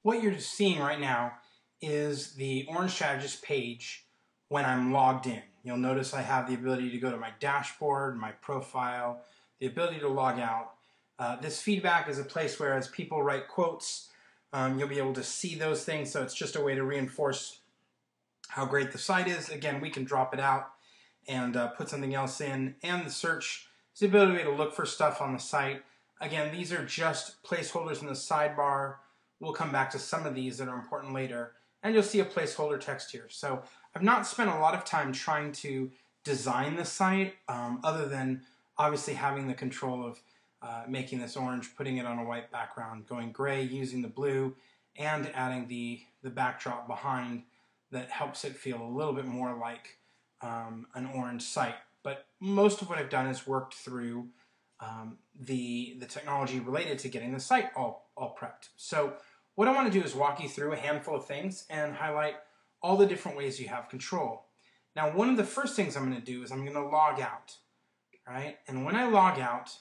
What you're seeing right now is the Orange Strategist page when I'm logged in. You'll notice I have the ability to go to my dashboard, my profile, the ability to log out. This feedback is a place where as people write quotes, you'll be able to see those things, so it's just a way to reinforce how great the site is. Again, we can drop it out and put something else in, and the search is the ability to look for stuff on the site. Again, these are just placeholders in the sidebar. We'll come back to some of these that are important later, and you'll see a placeholder text here. So I've not spent a lot of time trying to design the site, other than obviously having the control of making this orange, putting it on a white background, going gray, using the blue, and adding the backdrop behind that helps it feel a little bit more like an orange site. But most of what I've done is worked through the technology related to getting the site all prepped. So what I want to do is walk you through a handful of things and highlight all the different ways you have control. Now, one of the first things I'm going to do is I'm going to log out, right? And when I log out,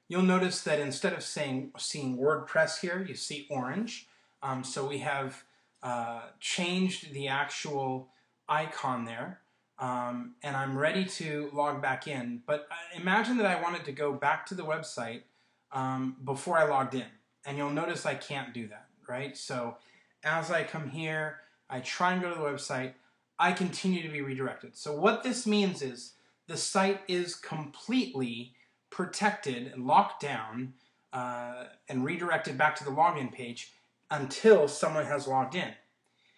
you'll notice that instead of seeing WordPress here, you see orange. So we have changed the actual icon there, and I'm ready to log back in. But imagine that I wanted to go back to the website before I logged in, and you'll notice I can't do that, right? So as I come here, I try and go to the website, I continue to be redirected. So what this means is the site is completely protected and locked down and redirected back to the login page until someone has logged in.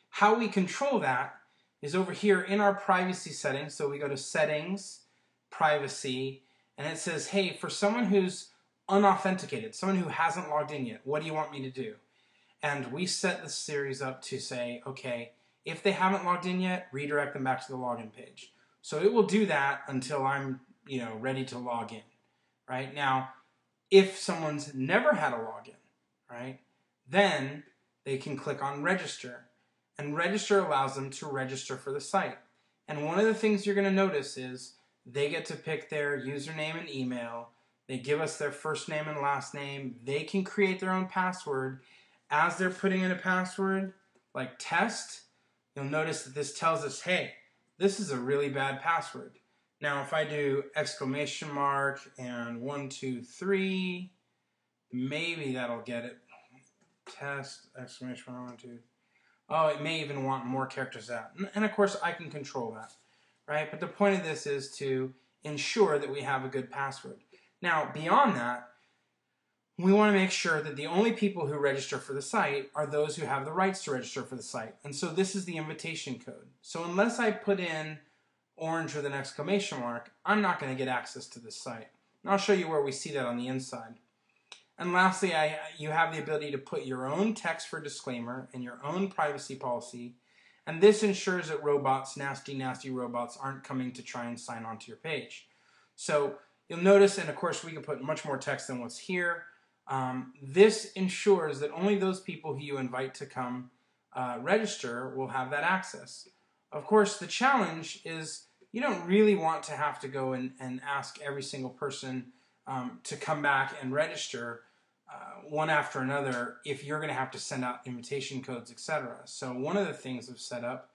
How we control that is over here in our privacy settings. So we go to Settings, Privacy, and it says, hey, for someone who's unauthenticated, someone who hasn't logged in yet, what do you want me to do? And we set the series up to say, okay, if they haven't logged in yet, redirect them back to the login page. So it will do that until I'm, ready to log in, right? Now, if someone's never had a login, right, then they can click on Register. And Register allows them to register for the site. And one of the things you're going to notice is they get to pick their username and email. They give us their first name and last name. They can create their own password. As they're putting in a password, like test, you'll notice that this tells us, hey, this is a really bad password. Now, if I do exclamation mark and 1, 2, 3, maybe that'll get it. Test, exclamation mark, 1, 2. Oh, it may even want more characters out. And of course, I can control that, right? But the point of this is to ensure that we have a good password. Now, beyond that, we want to make sure that the only people who register for the site are those who have the rights to register for the site. And so this is the invitation code. So unless I put in orange with an exclamation mark, I'm not going to get access to this site. And I'll show you where we see that on the inside. And lastly, you have the ability to put your own text for disclaimer and your own privacy policy. And this ensures that robots, nasty robots, aren't coming to try and sign onto your page. So you'll notice, and of course we can put much more text than what's here. This ensures that only those people who you invite to come register will have that access. Of course, the challenge is you don't really want to have to go and ask every single person to come back and register one after another if you're going to have to send out invitation codes, etc. So one of the things I've set up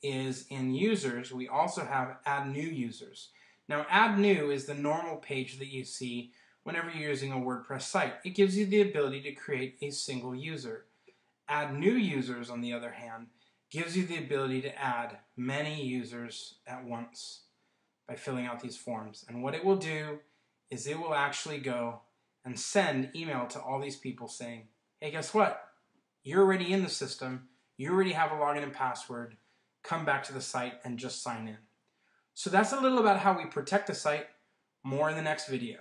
is in users, we also have add new users. Now, add new is the normal page that you see whenever you're using a WordPress site. It gives you the ability to create a single user. Add new users, on the other hand, gives you the ability to add many users at once by filling out these forms. And what it will do is it will actually go and send email to all these people saying, hey, guess what? You're already in the system. You already have a login and password. Come back to the site and just sign in. So that's a little about how we protect the site. More in the next video.